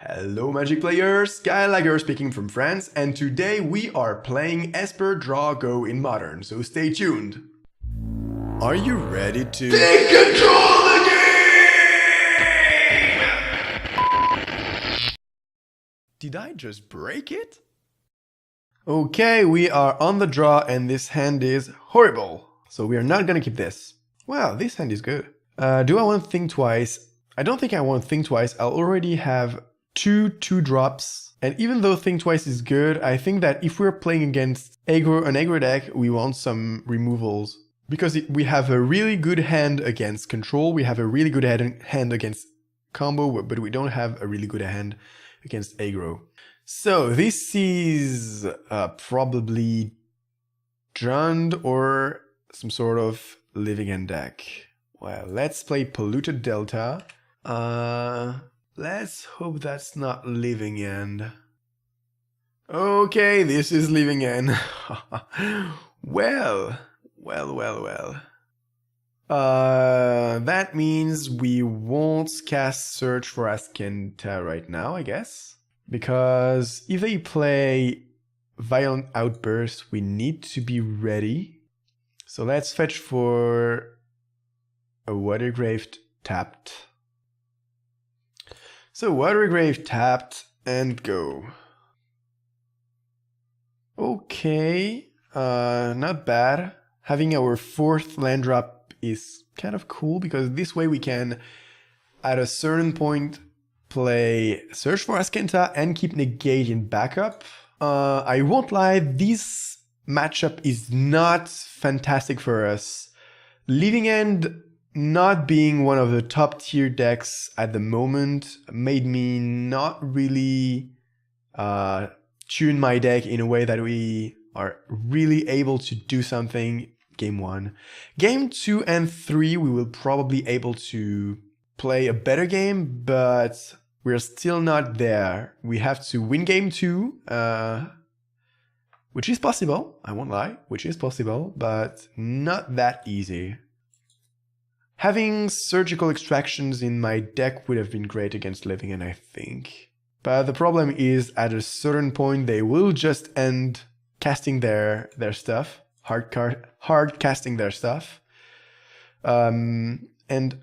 Hello Magic players, SkyLagger speaking from France, and today we are playing Esper Draw Go in Modern, so stay tuned. Are you ready to take control of the game? Did I just break it? Okay, we are on the draw and this hand is horrible, so we are not gonna keep this. Wow, this hand is good. Do I want to think twice? I don't think I want to think twice. I'll already have two drops, and even though think twice is good, I think that if we're playing against an aggro deck, we want some removals. Because we have a really good hand against control, we have a really good hand against combo, but we don't have a really good hand against aggro. So this is probably Jund or some sort of living end deck. Well, let's play Polluted Delta. Let's hope that's not living end. Okay, this is living end. Well. That means we won't cast Search for Azcanta right now, I guess. Because if they play Violent Outburst, we need to be ready. So let's fetch for a Watergrave tapped. So Watergrave tapped and go. Okay, not bad. Having our fourth land drop is kind of cool because this way we can, at a certain point, play Search for Azcanta and keep Negate in backup. I won't lie, this matchup is not fantastic for us. Living End not being one of the top tier decks at the moment made me not really tune my deck in a way that we are really able to do something game 1. Game 2 and 3 we will probably able to play a better game, but we're still not there. We have to win game 2, which is possible, I won't lie, which is possible, but not that easy. Having surgical extractions in my deck would have been great against Living End, I think. But the problem is, at a certain point, they will just end casting their stuff, hard casting their stuff. And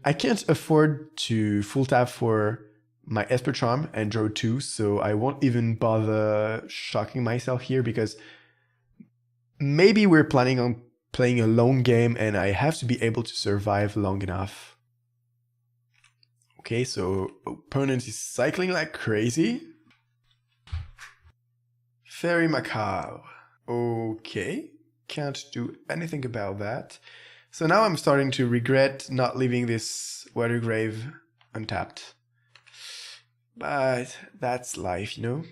I can't afford to full tap for my Esper Charm and draw 2, so I won't even bother shocking myself here because maybe we're planning on playing a long game and I have to be able to survive long enough. Okay, so opponent is cycling like crazy. Very macabre. Okay, can't do anything about that. So now I'm starting to regret not leaving this Watergrave untapped. But that's life, you know?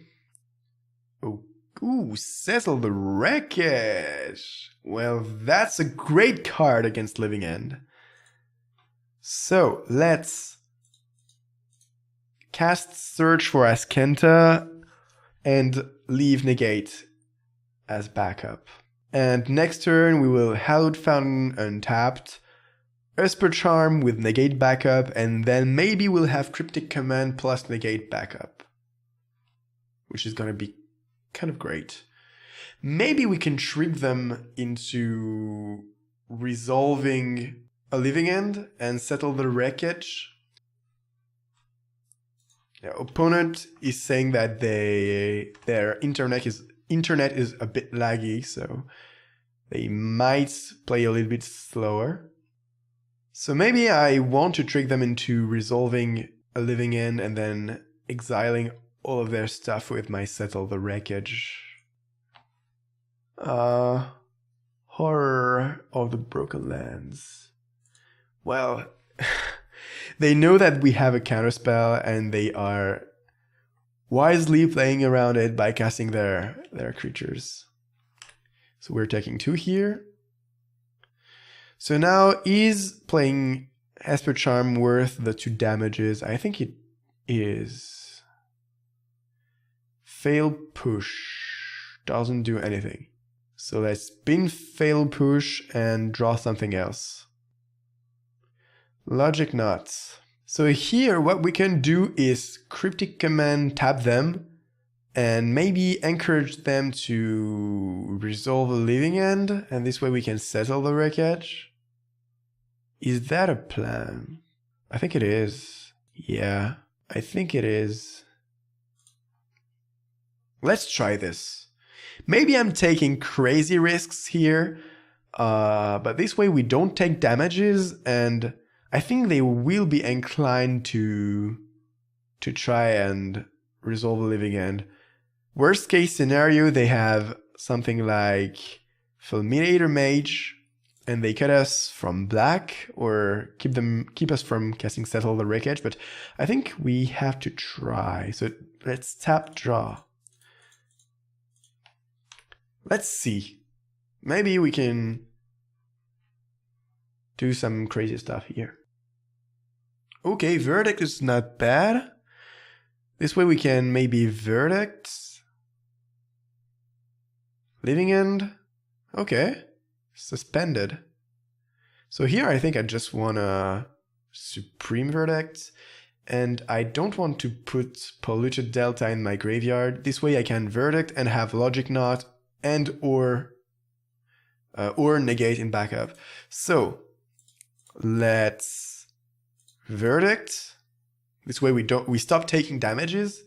Oh, ooh, Settle the Wreckage! Well, that's a great card against Living End. So, let's cast Search for Azcanta and leave Negate as backup. And next turn we will Hallowed Fountain untapped, Esper Charm with Negate backup, and then maybe we'll have Cryptic Command plus Negate backup, which is gonna be kind of great. Maybe we can trick them into resolving a Living End and Settle the Wreckage. Yeah, opponent is saying that their internet is a bit laggy, so they might play a little bit slower. So maybe I want to trick them into resolving a Living End and then exiling all of their stuff with my Settle the Wreckage. Horror of the Broken Lands. Well, they know that we have a counterspell and they are wisely playing around it by casting their creatures. So we're taking 2 here. So now is playing Esper Charm worth the 2 damages? I think it is. Fail Push doesn't do anything. So let's spin Fail Push and draw something else. Logic Nuts. So here what we can do is cryptic command tap them and maybe encourage them to resolve a living end, and this way we can settle the wreckage. Is that a plan? I think it is. Yeah, I think it is. Let's try this. Maybe I'm taking crazy risks here, but this way we don't take damages, and I think they will be inclined to try and resolve a living end. Worst case scenario, they have something like Fulminator Mage, and they cut us from black, or keep us from casting Settle the Wreckage, but I think we have to try. So let's tap draw. Let's see. Maybe we can do some crazy stuff here. Okay, Verdict is not bad. This way we can maybe Verdict. Living End. Okay. Suspended. So here I think I just want a Supreme Verdict, and I don't want to put Polluted Delta in my graveyard. This way I can Verdict and have Logic Knot and or Negate in backup. So let's Verdict. This way we stop taking damages.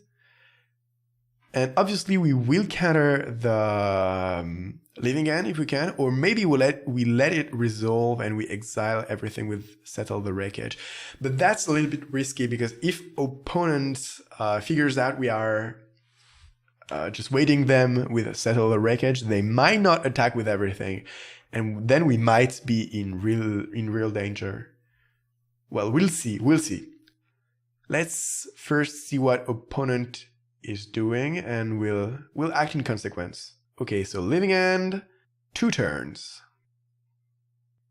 And obviously we will counter the Living End if we can, or maybe we let it resolve and we exile everything with Settle the Wreckage. But that's a little bit risky, because if opponent figures out we are just waiting them with Settle the Wreckage, they might not attack with everything, and then we might be in real danger. Well, we'll see. Let's first see what opponent is doing, and we'll act in consequence. Okay, so Living End, 2 turns.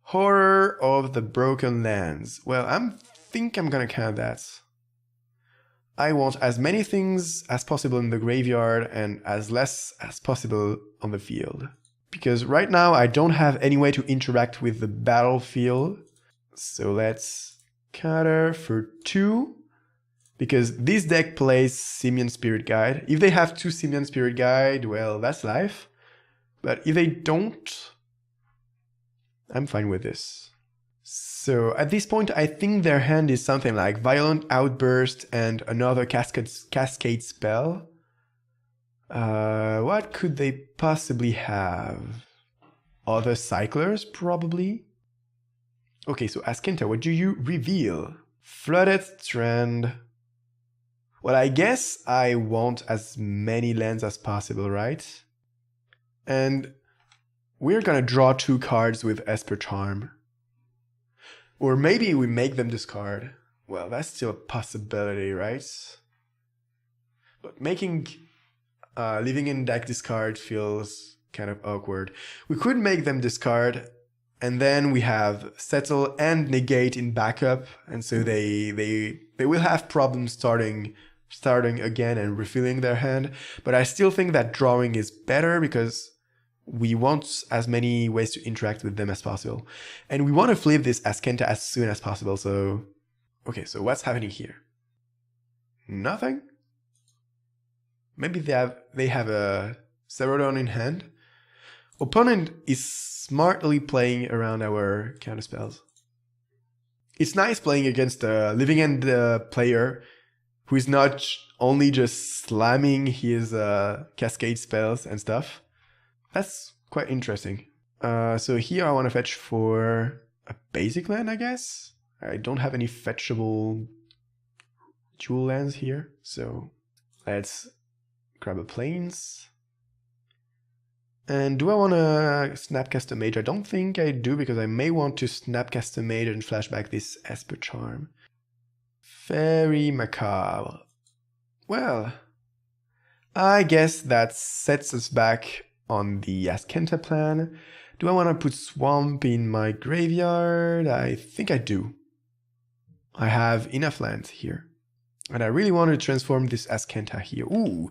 Horror of the Broken Lands. Well, I think I'm gonna count that. I want as many things as possible in the graveyard and as less as possible on the field. Because right now I don't have any way to interact with the battlefield. So let's counter for 2. Because this deck plays Simian Spirit Guide. If they have 2 Simian Spirit Guide, well, that's life. But if they don't, I'm fine with this. So at this point, I think their hand is something like Violent Outburst and another Cascade spell. What could they possibly have? Other Cyclers, probably? Okay, so Askinta, what do you reveal? Flooded Strand. Well, I guess I want as many lands as possible, right? And we're gonna draw 2 cards with Esper Charm. Or maybe we make them discard. Well, that's still a possibility, right? But making Living End deck discard feels kind of awkward. We could make them discard, and then we have Settle and Negate in backup, and so they will have problems starting again and refilling their hand. But I still think that drawing is better, because we want as many ways to interact with them as possible. And we want to flip this Askinta as soon as possible, so... Okay, so what's happening here? Nothing? Maybe they have a Cerodon in hand? Opponent is smartly playing around our counterspells. It's nice playing against a Living End player who is not only just slamming his Cascade spells and stuff. That's quite interesting. So here I want to fetch for a basic land, I guess. I don't have any fetchable dual lands here, so let's grab a Plains. And do I want to Snapcast a Mage? I don't think I do, because I may want to Snapcast a Mage and flashback this Esper Charm. Very macabre. Well, I guess that sets us back on the Askinta plan. Do I want to put Swamp in my graveyard? I think I do. I have enough lands here. And I really want to transform this Askinta here. Ooh,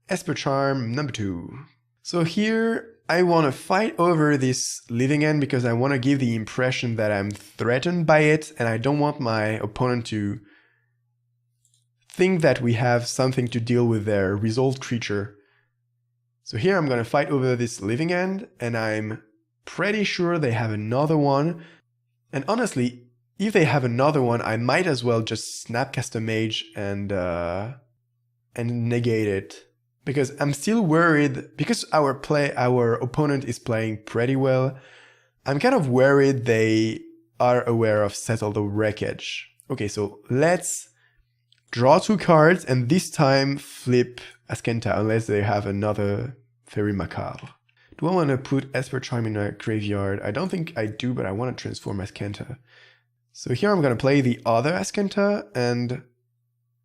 Esper Charm number 2. So here I want to fight over this living end because I want to give the impression that I'm threatened by it, and I don't want my opponent to think that we have something to deal with their resolved creature. So here I'm going to fight over this living end, and I'm pretty sure they have another one. And honestly, if they have another one, I might as well just Snapcaster Mage and negate it. Because I'm still worried, because our opponent is playing pretty well, I'm kind of worried they are aware of Settle the Wreckage. Okay, so let's draw 2 cards and this time flip Azcanta unless they have another Fairy Macabre. Do I want to put Esper Charm in a graveyard? I don't think I do, but I want to transform Azcanta. So here I'm going to play the other Azcanta, and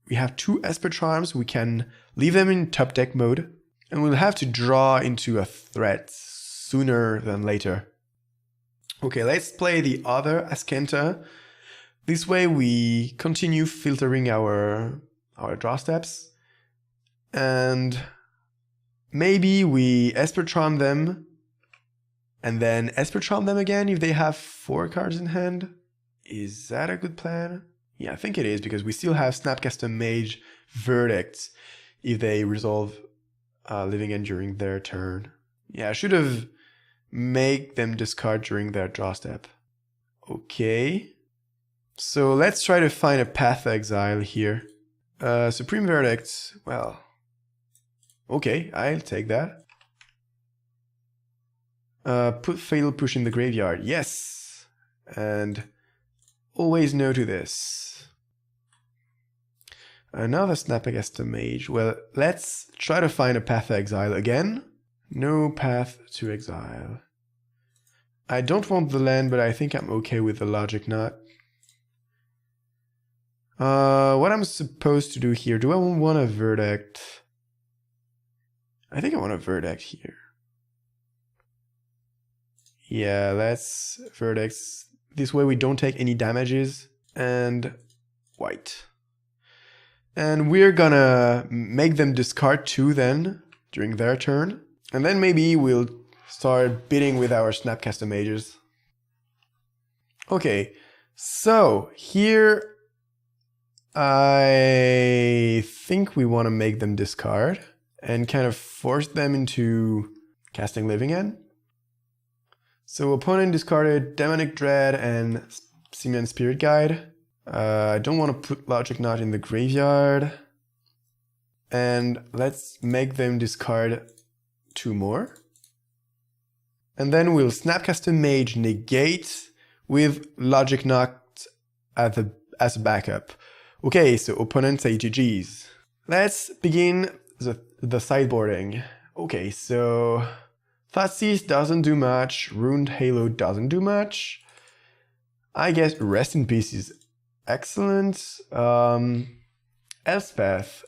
we have 2 Esper Charms. We can leave them in top deck mode, and we'll have to draw into a threat sooner than later. Okay, let's play the other Azcanta. This way we continue filtering our draw steps, and maybe we Esper Charm them, and then Esper Charm them again if they have 4 cards in hand. Is that a good plan? Yeah, I think it is, because we still have Snapcaster Mage Verdict if they resolve living end during their turn. Yeah, I should have made them discard during their draw step. Okay. So let's try to find a Path to Exile here. Supreme Verdict, well, okay, I'll take that. Put Fatal Push in the graveyard, yes! And always no to this. Another Snapcaster Mage. Well, let's try to find a Path to Exile again. No Path to Exile. I don't want the land, but I think I'm okay with the Logic Knot. What I'm supposed to do here, do I want a Verdict? I think I want a Verdict here. Yeah, let's Verdict. This way we don't take any damages. And white. And we're gonna make them discard 2 then, during their turn. And then maybe we'll start bidding with our Snapcaster Mages. Okay, so here I think we want to make them discard and kind of force them into casting Living End. So opponent discarded Demonic Dread and Simian Spirit Guide. I don't want to put Logic Knot in the graveyard. And let's make them discard 2 more. And then we'll Snapcaster Mage negate with Logic Knot as a backup. Okay, so opponent say GG's. Let's begin the sideboarding. Okay, so Thoughtseize doesn't do much, Ruined Halo doesn't do much. I guess Rest in Peace is excellent. Elspeth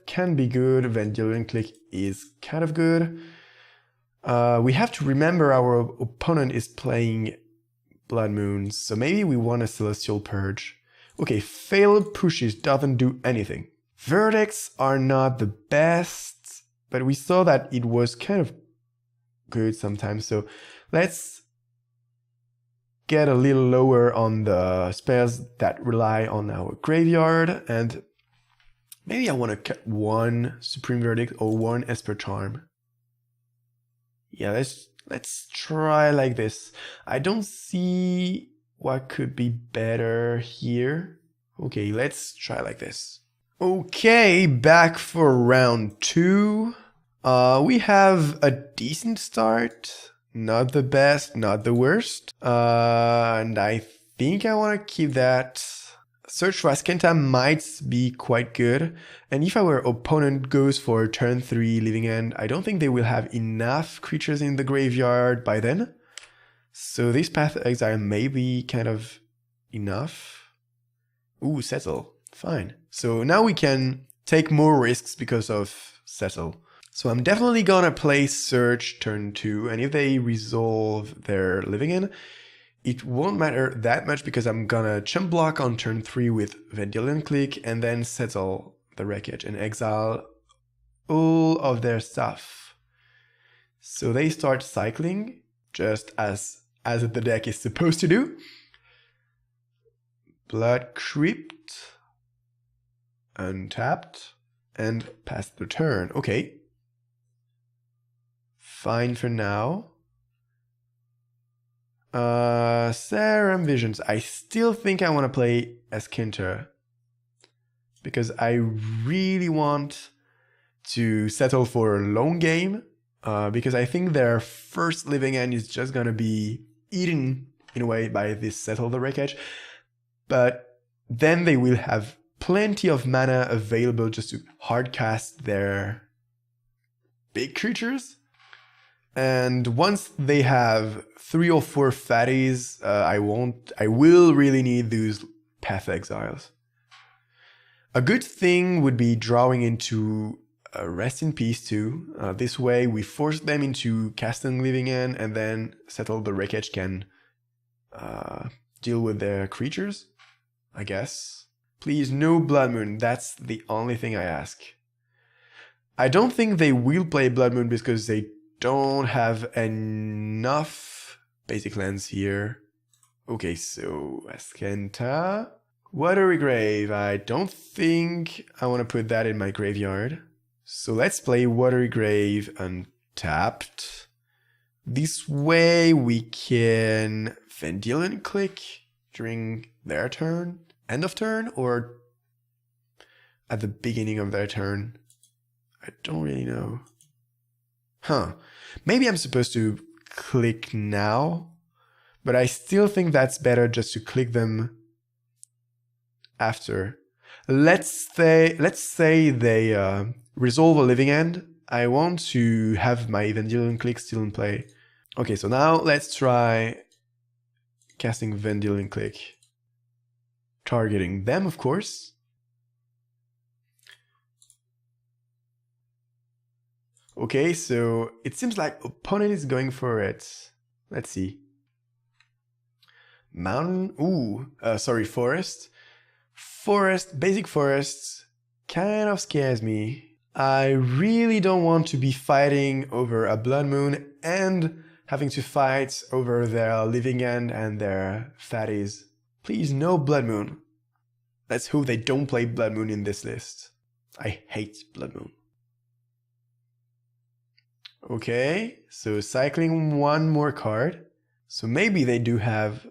can be good, Vendilion Click is kind of good. We have to remember our opponent is playing Blood Moons, so maybe we want a Celestial Purge. Okay, Failed Pushes doesn't do anything. Verdicts are not the best, but we saw that it was kind of good sometimes, so let's get a little lower on the spells that rely on our graveyard, and maybe I want to cut 1 Supreme Verdict or 1 Esper Charm. Yeah, let's try like this. I don't see what could be better here. Okay, let's try like this. Okay, back for round 2. We have a decent start. Not the best, not the worst. And I think I want to keep that. Search for Azcanta might be quite good. And if our opponent goes for turn 3 Living End, I don't think they will have enough creatures in the graveyard by then. So this Path to Exile may be kind of enough. Ooh, Settle. Fine. So now we can take more risks because of Settle. So I'm definitely gonna play Search turn 2, and if they resolve their Living End, it won't matter that much because I'm gonna chump block on turn 3 with Vendilion Click and then Settle the Wreckage and exile all of their stuff. So they start cycling, just as the deck is supposed to do. Blood Crypt, untapped, and pass the turn. Okay. Fine for now. Serum Visions. I still think I want to play Eskinter, because I really want to settle for a long game, because I think their first living end is just gonna be eaten in a way by this Settle the Wreckage, but then they will have plenty of mana available just to hardcast their big creatures. And once they have 3 or 4 fatties, I will really need those Path Exiles. A good thing would be drawing into Rest in Peace too. This way we force them into casting Living End, and then Settle the Wreckage can deal with their creatures, I guess. Please, no Blood Moon, that's the only thing I ask. I don't think they will play Blood Moon because they don't have enough basic lands here. Okay, so Eskinter. Watery Grave. I don't think I want to put that in my graveyard. So let's play Watery Grave untapped. This way we can Vendilion Click during their turn. End of turn or at the beginning of their turn. I don't really know. Maybe I'm supposed to click now, but I still think that's better just to click them after. Let's say they resolve a living end. I want to have my Vendilion Click still in play. Okay, so now let's try casting Vendilion Click. Targeting them, of course. Okay, so it seems like opponent is going for it. Let's see. Mountain, forest. Forest, basic forest, kind of scares me. I really don't want to be fighting over a Blood Moon and having to fight over their living end and their fatties. Please, no Blood Moon. Let's hope they don't play Blood Moon in this list. I hate Blood Moon. Okay, so cycling one more card. So maybe they do have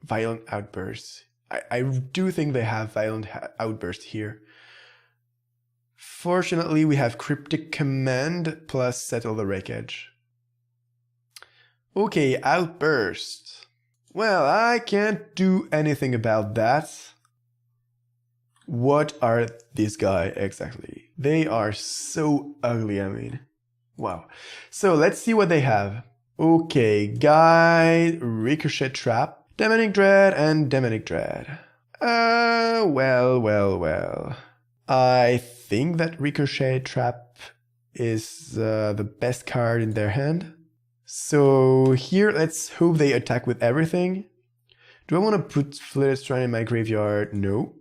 Violent Outburst. I do think they have Violent Outburst here. Fortunately, we have Cryptic Command plus Settle the Wreckage. Okay, Outburst. Well, I can't do anything about that. What are these guys exactly? They are so ugly, I mean. Wow. So let's see what they have. Okay, Guide, Ricochet Trap, Demonic Dread, and Demonic Dread. Well. I think that Ricochet Trap is the best card in their hand. So here, let's hope they attack with everything. Do I want to put Flooded Strand in my graveyard? No.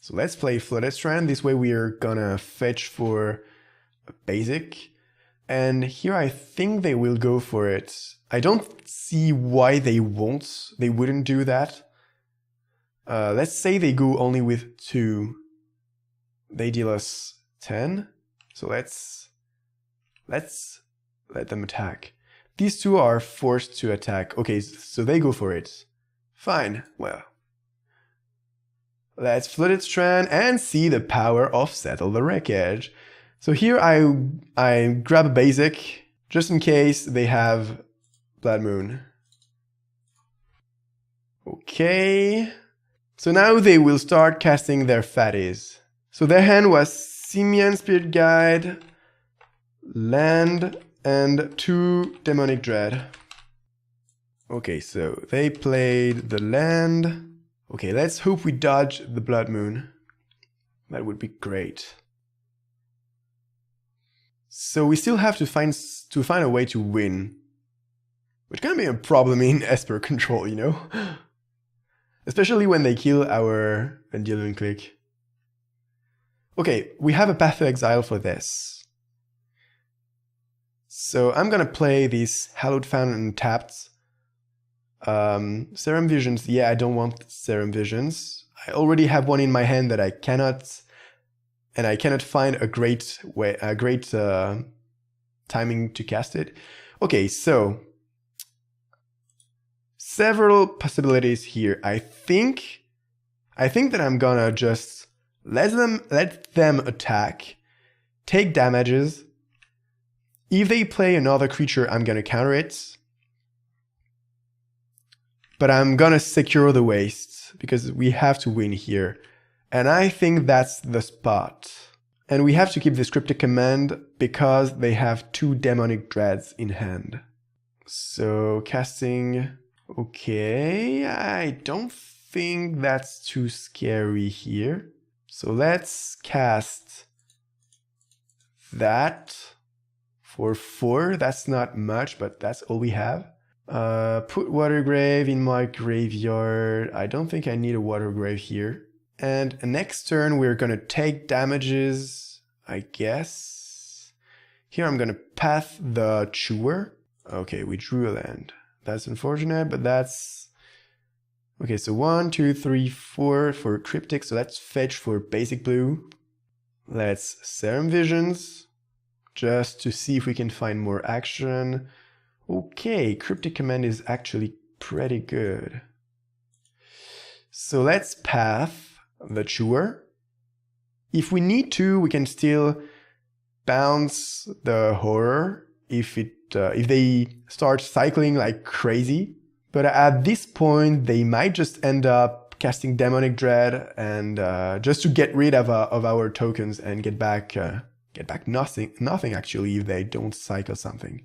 So let's play Flooded Strand. This way we are gonna fetch for a basic. And here I think they will go for it. I don't see why they wouldn't do that. Let's say they go only with 2. They deal us 10. So let's let them attack. These 2 are forced to attack. Okay, so they go for it. Fine, well. Let's Flooded Strand and see the power of Settle the Wreckage. So here I grab a basic, just in case they have Blood Moon. Okay. So now they will start casting their fatties. So their hand was Simian Spirit Guide, Land, and 2 Demonic Dread. Okay, so they played the land. Okay, let's hope we dodge the Blood Moon. That would be great. So we still have to find a way to win, which can be a problem in Esper control, you know? Especially when they kill our Vendilion Click. Okay, we have a Path to Exile for this. So I'm gonna play this Hallowed Fountain tapped. Serum Visions, yeah, I don't want Serum Visions. I already have one in my hand that I cannot, and I cannot find a great way, timing to cast it. Okay, so several possibilities here. I think that I'm gonna just let them attack, take damages. If they play another creature, I'm gonna counter it. But I'm gonna secure the waste because we have to win here. And I think that's the spot. And we have to keep this cryptic command because they have 2 demonic dreads in hand. So casting, okay, I don't think that's too scary here. So let's cast that for 4. That's not much, but that's all we have. Put Watergrave in my graveyard. I don't think I need a Watergrave here. And next turn we're gonna take damages, I guess. Here I'm gonna path the Chewer. Okay, we drew a land. That's unfortunate, but that's... Okay, so 1, 2, 3, 4 for Cryptic, so let's fetch for basic blue. Let's Serum Visions, just to see if we can find more action. Okay, Cryptic Command is actually pretty good. So let's path the Chewer. If we need to, we can still bounce the Horror if they start cycling like crazy. But at this point, they might just end up casting Demonic Dread and just to get rid of our tokens and get back nothing actually if they don't cycle something.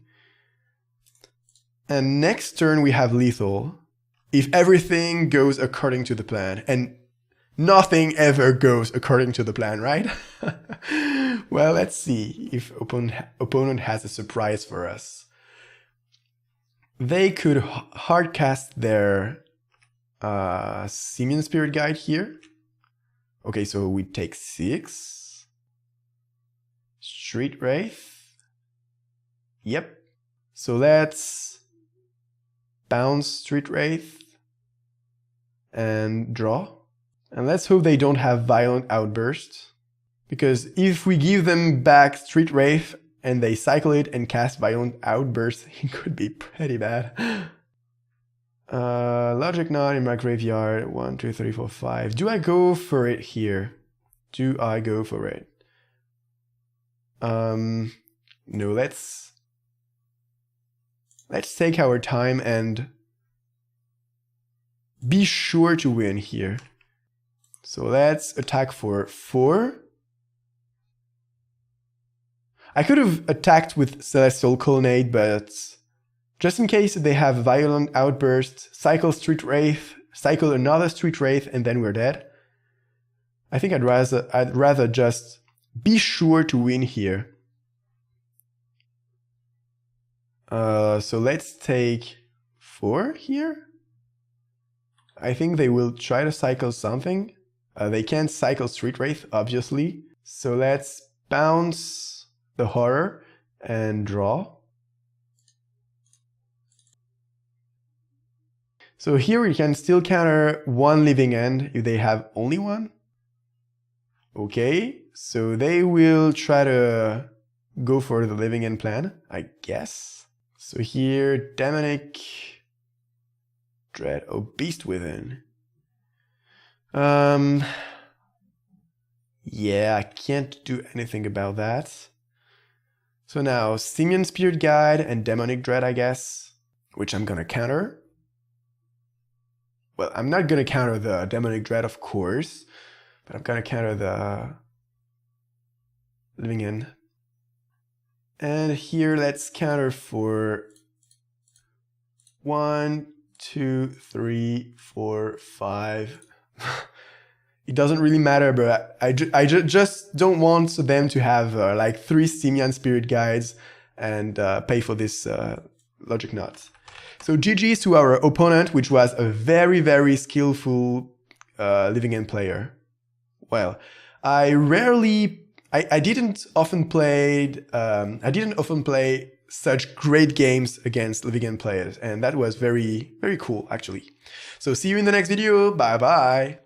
And next turn we have Lethal. If everything goes according to the plan, and nothing ever goes according to the plan, right? Well, let's see if opponent has a surprise for us. They could hardcast their Simian Spirit Guide here. Okay, so we take 6. Street Wraith. Yep. So let's bounce Street Wraith and draw. And let's hope they don't have Violent Outburst. Because if we give them back Street Wraith and they cycle it and cast Violent Outburst, it could be pretty bad. Logic Knot in my graveyard. 1, 2, 3, 4, 5. Do I go for it here? Do I go for it? No, let's take our time and be sure to win here. So let's attack for 4. I could have attacked with Celestial Colonnade, but just in case they have Violent Outburst, cycle Street Wraith, cycle another Street Wraith, and then we're dead. I think I'd rather just be sure to win here. So let's take 4 here. I think they will try to cycle something. They can't cycle Street Wraith, obviously. So let's bounce the Horror and draw. So here we can still counter 1 living end if they have only 1. Okay, so they will try to go for the living end plan, I guess. So here, Demonic Dread, oh, Beast Within. Yeah, I can't do anything about that. So now, Simian Spirit Guide and Demonic Dread, I guess, which I'm gonna counter. Well, I'm not gonna counter the Demonic Dread, of course, but I'm gonna counter the Living End. And here, let's counter for 1, 2, 3, 4, 5. It doesn't really matter, but I just don't want them to have like 3 Simian Spirit Guides and pay for this Logic Knot. So GG's to our opponent, which was a very, very skillful Living End player. Well, I didn't often play such great games against Livigan players, and that was very, very cool actually. So see you in the next video. Bye bye.